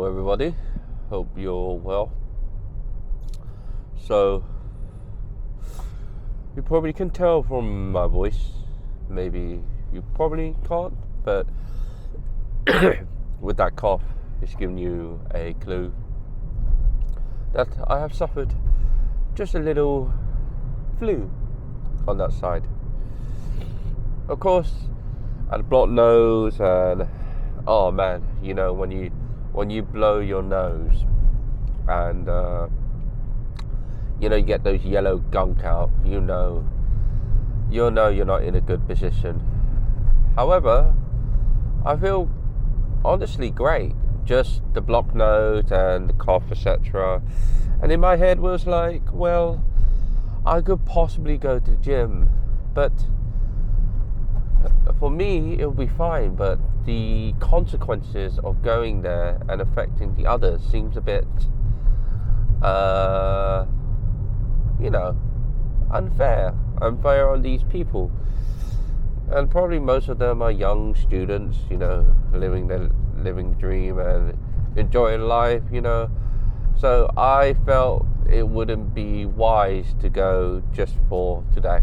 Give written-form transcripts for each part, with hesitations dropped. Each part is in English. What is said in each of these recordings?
Hello everybody, hope you're well. So, you probably can tell from my voice, maybe you probably can't, but with that cough, it's giving you a clue that I have suffered just a little flu on that side. Of course, I had a blocked nose and, oh man, you know, when you blow your nose and you get those yellow gunk out, you know you're not in a good position. However, I feel honestly great, just the blocked nose and the cough, etc. And in my head was like, well, I could possibly go to the gym, but for me it will be fine, but the consequences of going there and affecting the others seems a bit unfair on these people. And probably most of them are young students, living the dream and enjoying life, so I felt it wouldn't be wise to go just for today.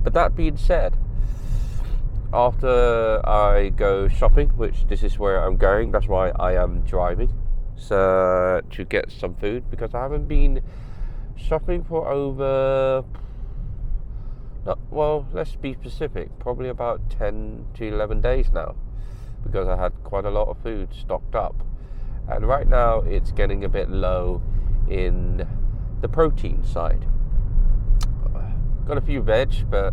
But that being said, after I go shopping, which this is where I'm going, that's why I am driving, so to get some food, because I haven't been shopping for over, let's be specific, probably about 10 to 11 days now, because I had quite a lot of food stocked up, and right now it's getting a bit low in the protein side. Got a few veg, but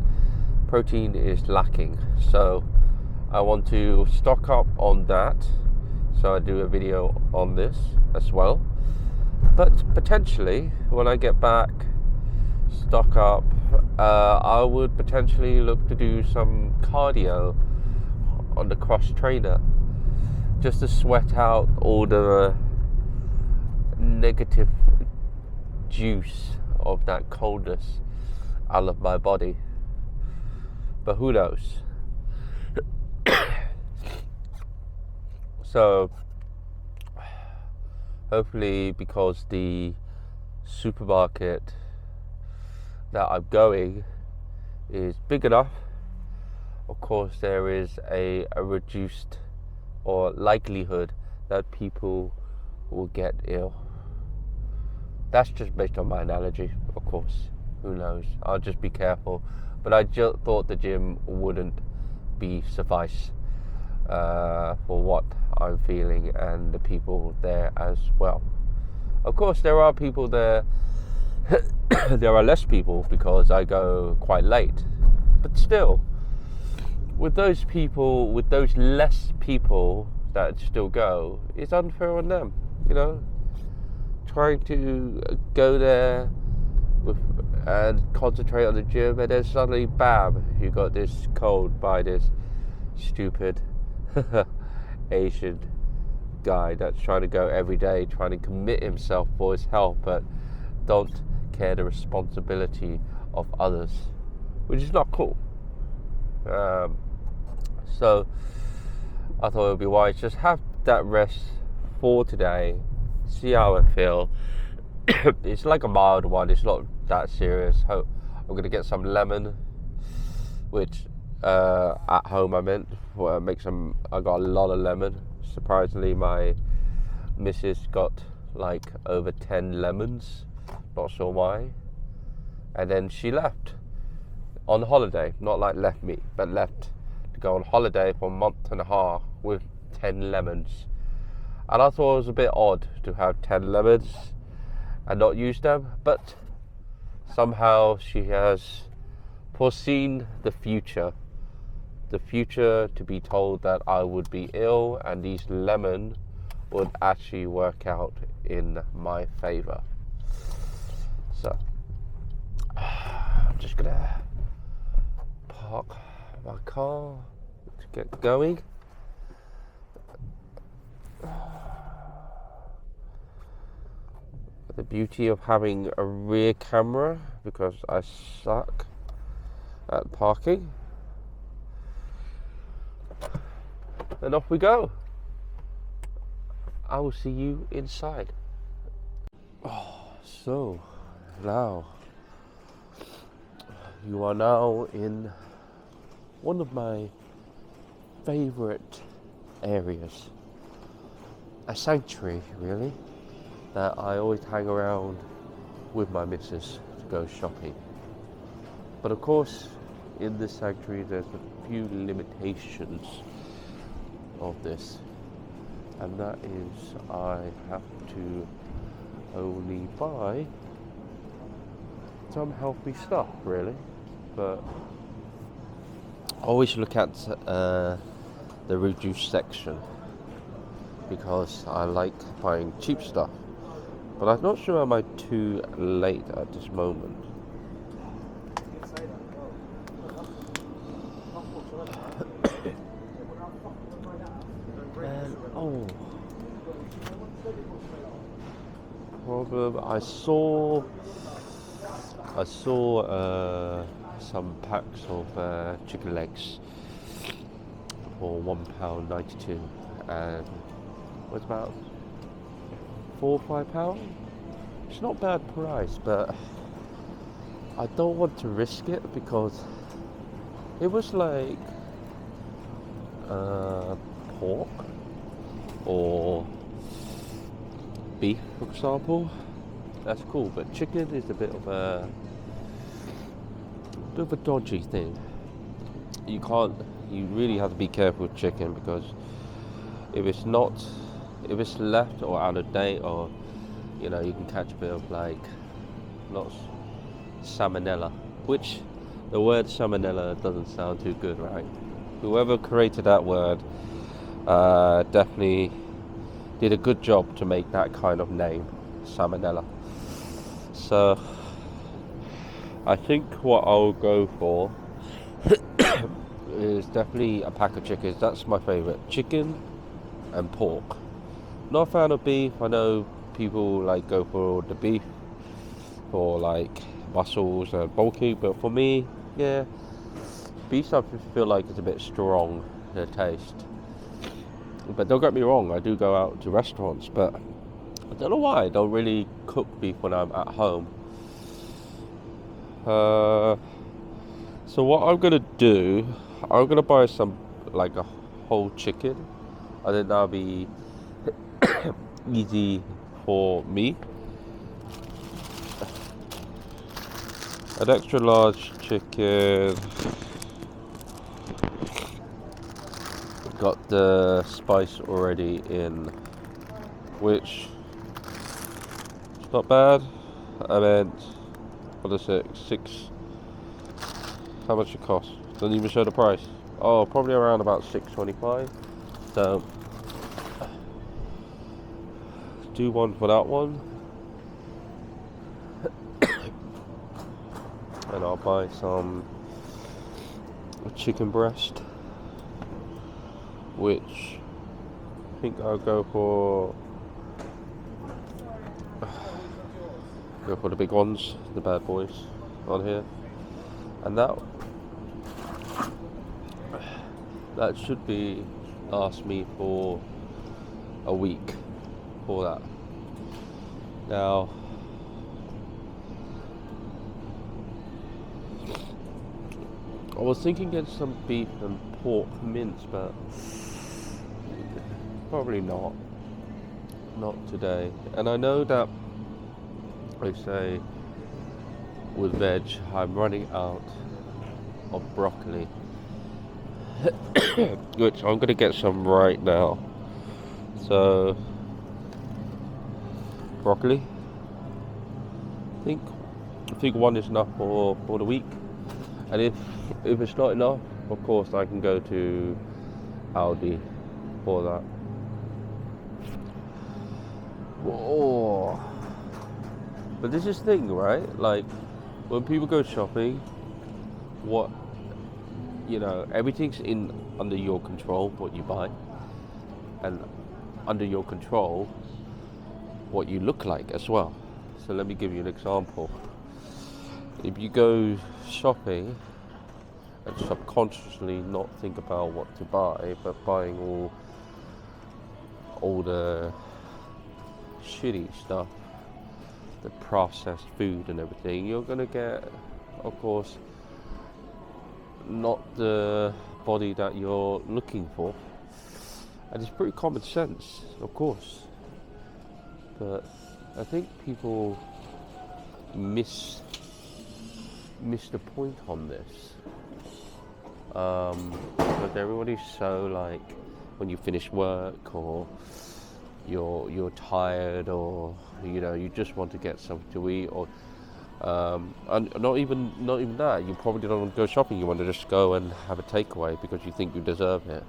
protein is lacking, so I want to stock up on that, so I do a video on this as well. But potentially when I get back, stock up, I would potentially look to do some cardio on the cross trainer, just to sweat out all the negative juice of that coldness out of my body. But who knows? So hopefully, because the supermarket that I'm going is big enough, of course there is a reduced or likelihood that people will get ill. That's just based on my analogy, of course. Who knows? I'll just be careful. But I just thought the gym wouldn't be suffice for what I'm feeling and the people there as well. Of course, there are people there. There are less people because I go quite late. But still, with those less people that still go, it's unfair on them. Trying to go there and concentrate on the gym, and then suddenly, bam, you got this cold by this stupid Asian guy that's trying to go every day, trying to commit himself for his health, but don't care the responsibility of others, which is not cool. So I thought it would be wise just have that rest for today, see how I feel. It's like a mild one, it's not that serious. I'm going to get some lemon, which at home I meant. I got a lot of lemon. Surprisingly, my missus got like over 10 lemons, not sure why. And then she left on holiday, not like left me, but left to go on holiday for a month and a half with 10 lemons. And I thought it was a bit odd to have 10 lemons and not use them, but somehow she has foreseen the future to be told that I would be ill, and these lemon would actually work out in my favor. So I'm just gonna park my car to get going. The beauty of having a rear camera, because I suck at parking. And off we go. I will see you inside. So now you are now in one of my favorite areas, a sanctuary really, that I always hang around with my missus to go shopping. But of course, in this sanctuary there's a few limitations of this, and that is I have to only buy some healthy stuff really, but I always look at the reduced section because I like buying cheap stuff. But I'm not sure am I too late at this moment. Problem. I saw some packs of chicken legs for £1.92, and what's about £4 or £5. It's not bad price, but I don't want to risk it because it was like pork or beef, for example. That's cool, but chicken is a bit of a dodgy thing. You really have to be careful with chicken, because if it's left or out of date, or you can catch a bit of not salmonella, which the word salmonella doesn't sound too good, right? Whoever created that word definitely did a good job to make that kind of name, salmonella. So I think what I'll go for is definitely a pack of chickens. That's my favourite, chicken and pork. Not a fan of beef. I know people go for the beef for muscles and bulky, but for me, yeah, beef I feel like it's a bit strong in the taste. But don't get me wrong, I do go out to restaurants, but I don't know why I don't really cook beef when I'm at home. So what I'm gonna do, I'm gonna buy some a whole chicken. I think that'll be easy for me. An extra large chicken. Got the spice already in, which is not bad. I meant, what is it, 6, how much it costs? Doesn't even show the price. Oh, probably around about $6.25. So do one for that one, and I'll buy some chicken breast, which I think I'll go for the big ones, the bad boys on here, and that should be last me for a week for that. Now I was thinking get some beef and pork mince, but probably not today. And I know that they say with veg I'm running out of broccoli, which I'm gonna get some right now. So broccoli, I think one is enough for the week, and if it's not enough, of course I can go to Aldi for that. Whoa. But this is the thing, right? When people go shopping, everything's under your control, what you buy, and under your control what you look like as well. So let me give you an example. If you go shopping and subconsciously not think about what to buy, but buying all the shitty stuff, the processed food and everything, you're gonna get, of course, not the body that you're looking for. And it's pretty common sense, of course. But I think people miss the point on this. Because everybody's so like, when you finish work or you're tired, or you just want to get something to eat, or and not even that, you probably don't want to go shopping, you want to just go and have a takeaway because you think you deserve it.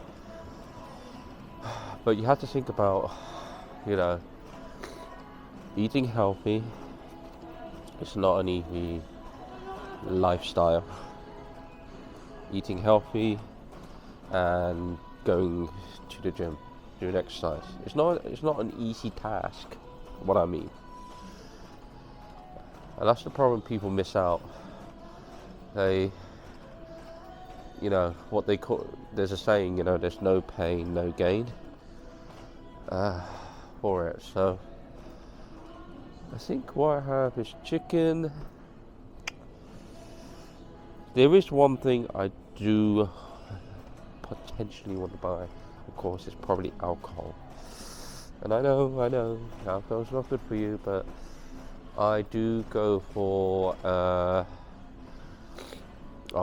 But you have to think about, eating healthy. It's not an easy lifestyle. Eating healthy and going to the gym, doing exercise. It's not an easy task, what I mean. And that's the problem people miss out. They, what they call, there's a saying, there's no pain, no gain for it. So I think what I have is chicken. There is one thing I do potentially want to buy. Of course, it's probably alcohol. And I know, alcohol's not good for you, but I do go for,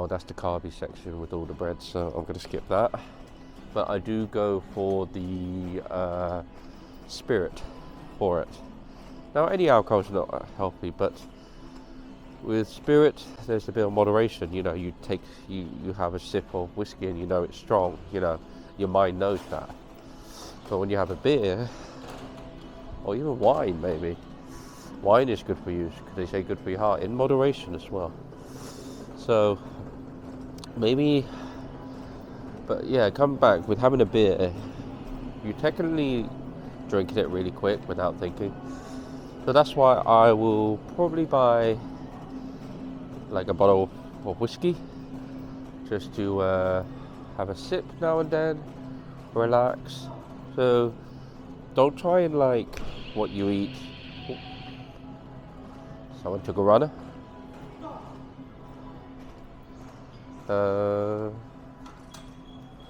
that's the carby section with all the bread, so I'm going to skip that. But I do go for the spirit for it. Now, any alcohol's not healthy, but with spirit, there's a bit of moderation. You have a sip of whiskey and it's strong. Your mind knows that. But when you have a beer, or even wine, maybe, wine is good for you. They say good for your heart, in moderation as well. So maybe, but yeah, come back with having a beer. You technically drinking it really quick without thinking. So that's why I will probably buy like a bottle of whiskey, just to have a sip now and then, relax. So don't try and like what you eat. Someone took a runner.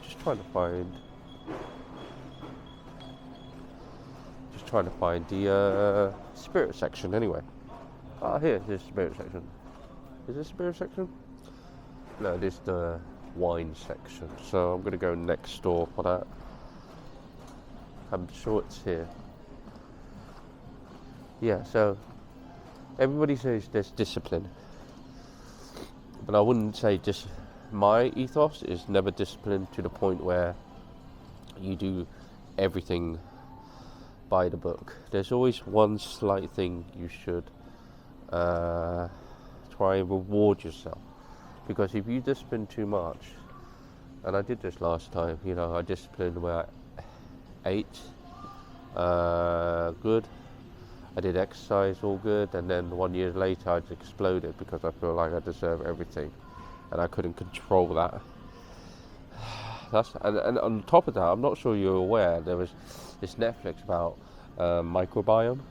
Just trying to find the spirit section anyway. Here's the spirit section. Is this spirit section? No, this is the wine section. So I'm going to go next door for that. I'm sure it's here. Yeah, so everybody says there's discipline. But I wouldn't say my ethos is never disciplined to the point where you do everything by the book. There's always one slight thing you should try and reward yourself, because if you discipline too much, and I did this last time, I disciplined where I ate good, I did exercise all good, and then 1 year later I just exploded because I feel like I deserve everything and I couldn't control that. And on top of that, I'm not sure you're aware, there was this Netflix about microbiome.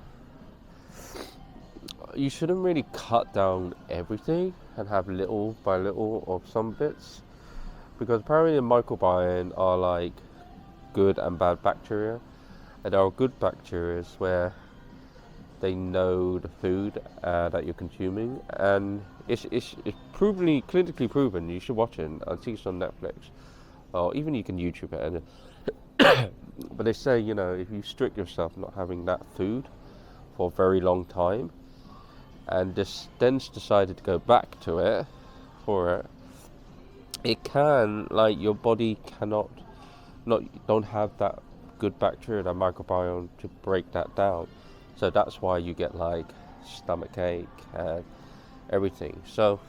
You shouldn't really cut down everything and have little by little of some bits, because apparently the microbiome are like good and bad bacteria, and there are good bacteria where they know the food that you're consuming, and it's clinically proven. You should watch it. I think it's on Netflix, or even you can YouTube it. And but they say, if you strict yourself not having that food for a very long time, and then decided to go back to it it can, like, your body don't have that good bacteria, that microbiome to break that down. So that's why you get like stomach ache and everything. So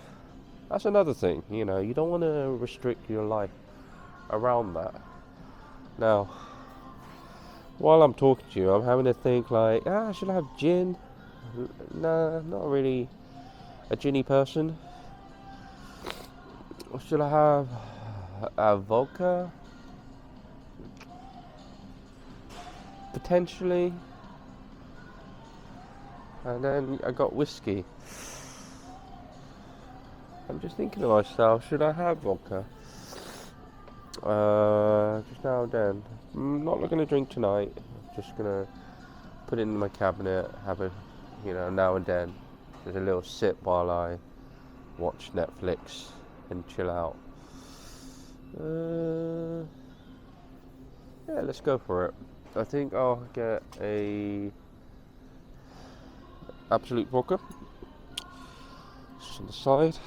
that's another thing, you don't want to restrict your life around that. Now, while I'm talking to you, I'm having to think like, should I have gin? Nah, not really a ginny person. Or should I have a vodka? Potentially. And then I got whiskey. I'm just thinking to myself, should I have vodka? Just now and then. I'm not going to drink tonight. I'm just going to put it in my cabinet, have a, now and then. There's a little sip while I watch Netflix and chill out. Yeah, let's go for it. I think I'll get a Absolut vodka. Just on the side.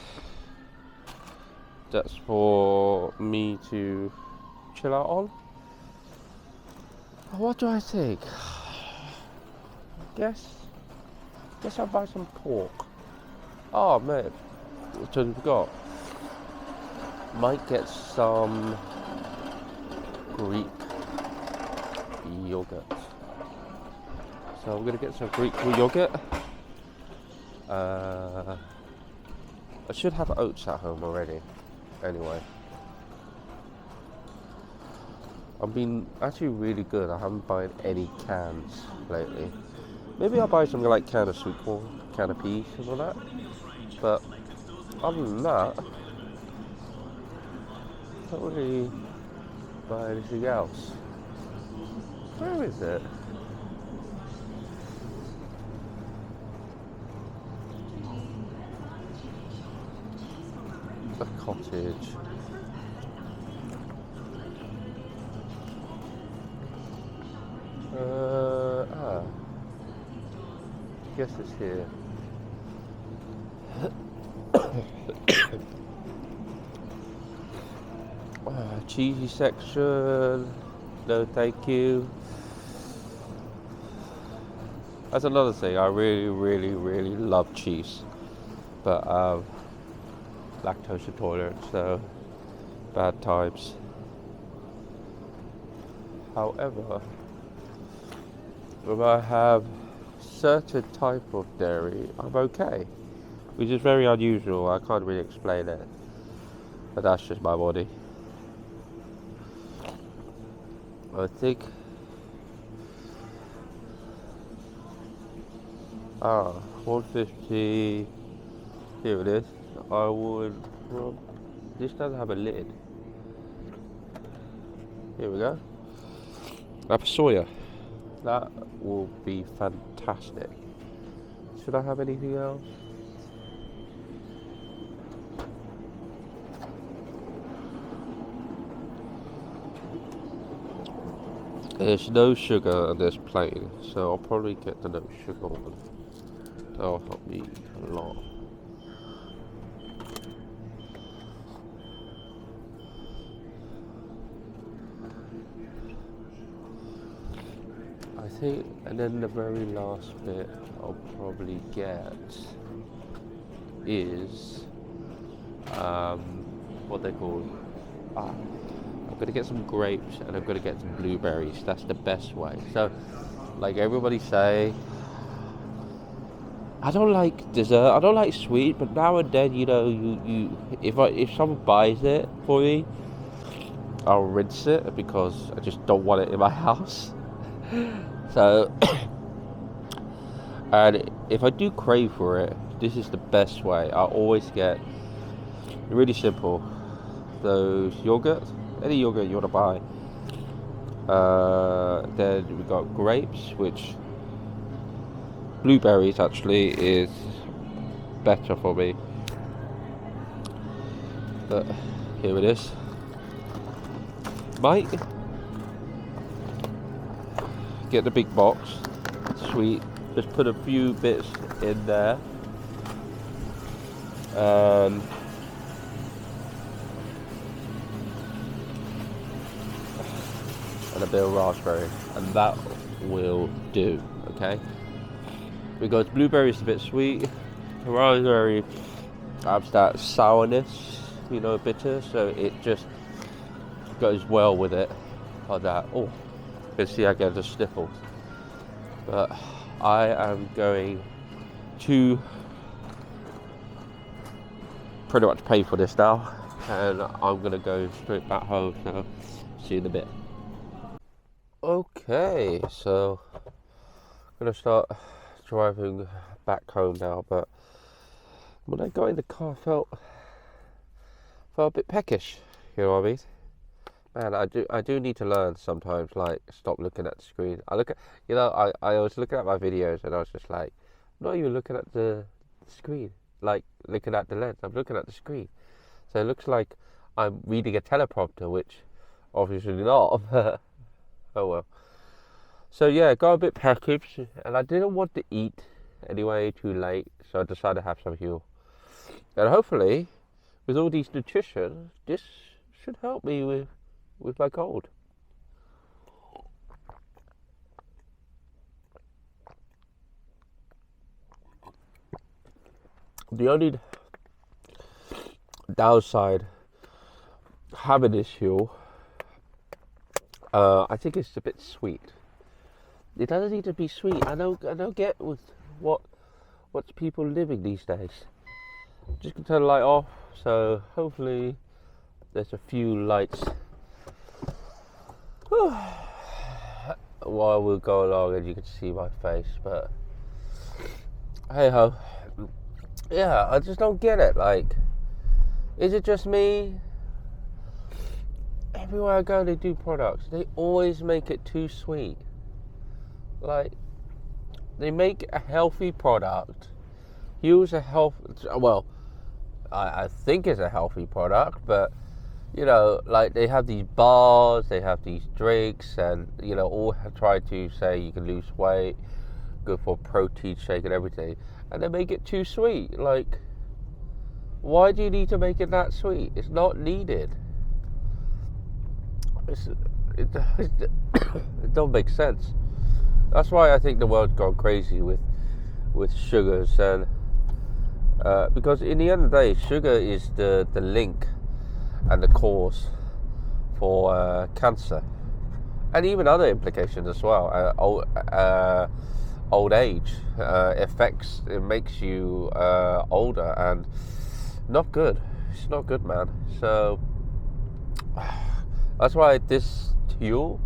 That's for me to chill out on. What do I think? Guess I'll buy some pork. Oh man, I totally forgot. Might get some Greek yogurt. So I'm gonna get some Greek yogurt. I should have oats at home already. Anyway, I've been actually really good. I haven't bought any cans lately. Maybe I'll buy something like can of sweet corn, can of peas, and all that. But other than that, I don't really buy anything else. Where is it? The cottage. I guess it's here. Cheesy section. No, thank you. That's another thing. I really, really, really love cheese, but lactose intolerant, so bad times. However, if I have certain type of dairy, I'm okay, which is very unusual. I can't really explain it, but that's just my body. I think 150. Here it is. I would. This doesn't have a lid. Here we go. Apple soya. That will be fantastic. Should I have anything else? There's no sugar and there's plain, so I'll probably get the no sugar one. That'll help me a lot. I think, and then the very last bit I'll probably get is what they call. I'm gonna get some grapes and I'm gonna get some blueberries. That's the best way. So, like everybody say, I don't like dessert. I don't like sweet, but now and then, if someone buys it for me, I'll rinse it because I just don't want it in my house. So, and if I do crave for it, this is the best way. I always get really simple. Those yogurt, any yogurt you want to buy. Then we got grapes, which blueberries actually is better for me. But here it is. Might get the big box, sweet. Just put a few bits in there, and a bit of raspberry, and that will do. Okay, because blueberry is a bit sweet, raspberry adds that sourness, bitter, so it just goes well with it. Like that. Oh, you can see I get the sniffles. But I am going to pretty much pay for this now, and I'm gonna go straight back home. So see you in a bit. Okay, so I'm gonna start driving back home now, but when I got in the car, I felt a bit peckish. You know what I mean? Man, I do need to learn sometimes, like, stop looking at the screen. I look at, I was looking at my videos and I was just like, I'm not even looking at the screen, like looking at the lens. I'm looking at the screen, so it looks like I'm reading a teleprompter, which obviously not. Oh well. So yeah, got a bit packaged, and I didn't want to eat anyway too late, so I decided to have some Huel. And hopefully, with all these nutrition, this should help me with my cold. The only downside having this Huel, I think it's a bit sweet. It doesn't need to be sweet. I don't get with what's people living these days. Just gonna turn the light off, so hopefully there's a few lights while we'll go along and you can see my face, but hey ho. Yeah, I just don't get it. Like, is it just me? Everywhere I go they do products, they always make it too sweet. Like, they make a healthy product, use a I think it's a healthy product, but like, they have these bars, they have these drinks, and all try to say you can lose weight, good for protein shake and everything, and they make it too sweet. Like, why do you need to make it that sweet? It's not needed. It don't make sense. That's why I think the world's gone crazy with sugars, and because in the end of the day, sugar is the link and the cause for cancer, and even other implications as well. Old age affects, it makes you older, and not good. It's not good, man. So that's why this Huel,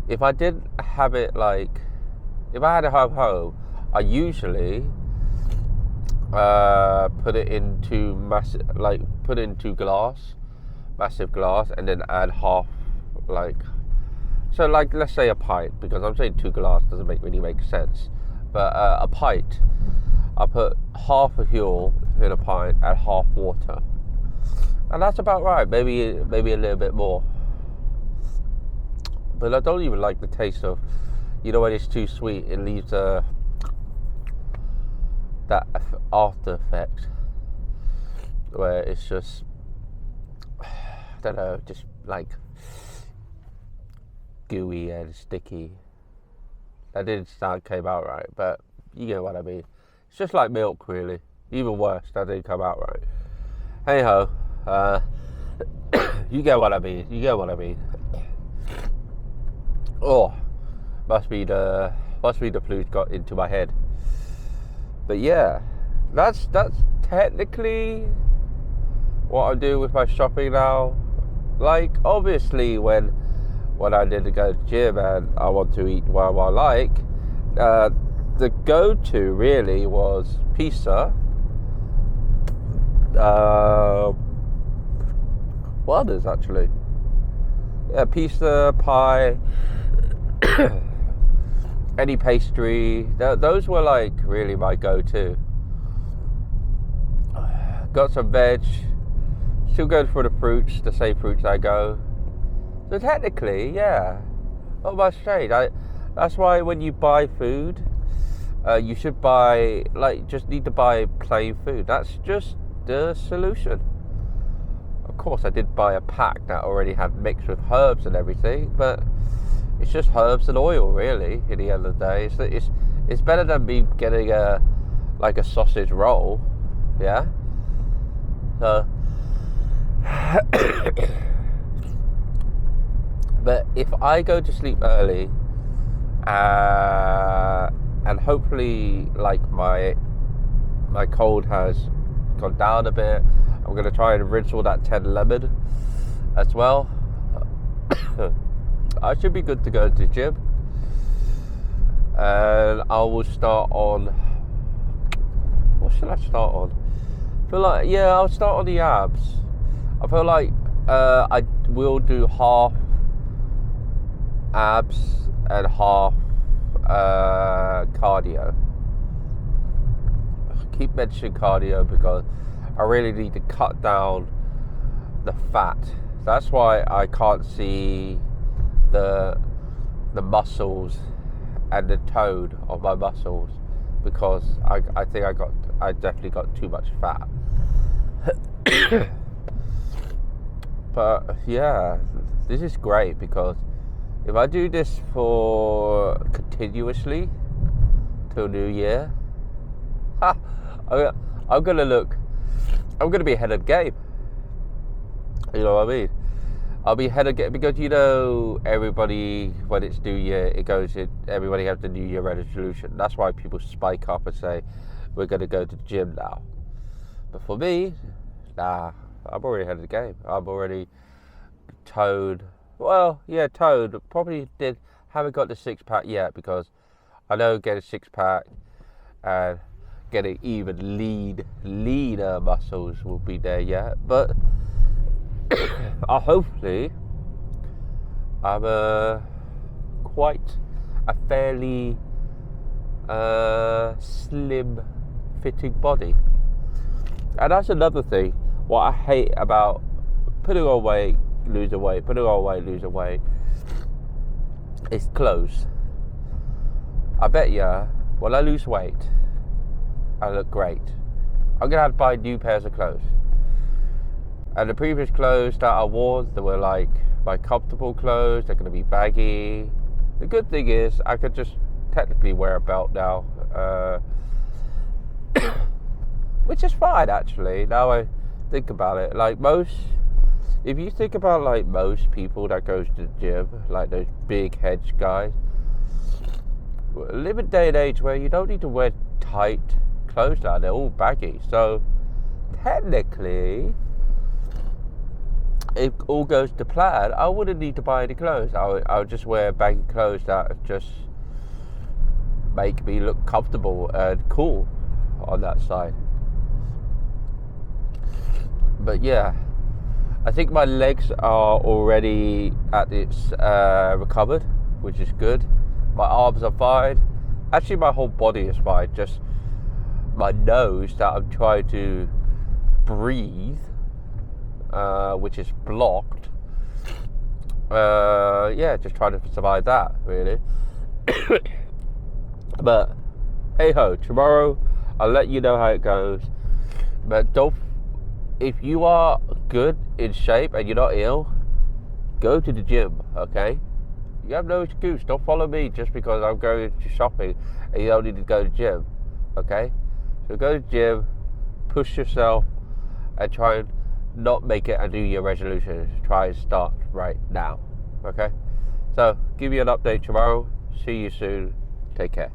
if I didn't have it, like, if I had it home, I usually put it into massive glass, and then add half, like, so like, let's say a pint, because I'm saying 2 glass doesn't really make sense, but a pint, I put half a Huel in a pint, add half water, and that's about right. Maybe a little bit more. But I don't even like the taste of, when it's too sweet, it leaves that after effect where it's just, I don't know, just like gooey and sticky. That didn't came out right, but you get what I mean. It's just like milk, really. Even worse, that didn't come out right. Hey ho, you get what I mean. Oh, must be the flu's got into my head. But yeah, that's technically what I'm doing with my shopping now. Like, obviously, when I did go to the gym and I want to eat what I like, the go-to really was pizza. Others actually. Yeah, pizza, pie. Any pastry, those were like really my go-to. Got some veg, still going for the fruits, the same fruits I go. So technically, yeah, not much change. That's why when you buy food, you should buy, like, just need to buy plain food. That's just the solution. Of course, I did buy a pack that already had mixed with herbs and everything, but it's just herbs and oil, really. In the end of the day, it's better than me getting a sausage roll, yeah. So, but if I go to sleep early, and hopefully, like, my cold has gone down a bit, I'm gonna try and rinse all that 10 lemon as well. I should be good to go to the gym. and I will start on, what should I start on? I feel like, yeah, I'll start on the abs. I feel like I will do half abs and half cardio. I keep mentioning cardio because I really need to cut down the fat. That's why I can't see the muscles and the tone of my muscles, because I think I definitely got too much fat. But yeah, this is great, because if I do this for continuously till New Year, I'm gonna be ahead of the game. You know what I mean? I'll be ahead of the game, because you know, everybody, when it's New Year, everybody has the New Year resolution. That's why people spike up and say, we're gonna go to the gym now. But for me, nah, I'm already ahead of the game. I'm already toned. Well, yeah, toned. Probably haven't got the 6-pack yet, because I know getting a 6-pack and getting even leaner muscles will be there yet. But hopefully, I'm quite a fairly slim fitting body. And that's another thing. What I hate about putting on weight, losing weight, putting on weight, losing weight, is clothes. I bet you, when I lose weight, I look great. I'm gonna have to buy new pairs of clothes. And the previous clothes that I wore, they were like my comfortable clothes. They're gonna be baggy. The good thing is, I could just technically wear a belt now. Which is fine, actually, now I think about it. Like if you think about like most people that goes to the gym, like those big hedge guys, live in a day and age where you don't need to wear tight clothes now, they're all baggy. So technically, if all goes to plan, I wouldn't need to buy any clothes. I would just wear baggy clothes that just make me look comfortable and cool on that side. But yeah, I think my legs are already at its recovered, which is good. My arms are fine. Actually, my whole body is fine. Just my nose that I'm trying to breathe, which is blocked. Yeah, just trying to survive that, really. But hey ho, tomorrow I'll let you know how it goes. But if you are good in shape and you're not ill, go to the gym, okay? You have no excuse. Don't follow me just because I'm going to shopping and you don't need to go to the gym, okay? So go to the gym, push yourself, and try and not make it a New Year resolution. Try and start right now, okay? So give you an update tomorrow. See you soon. Take care.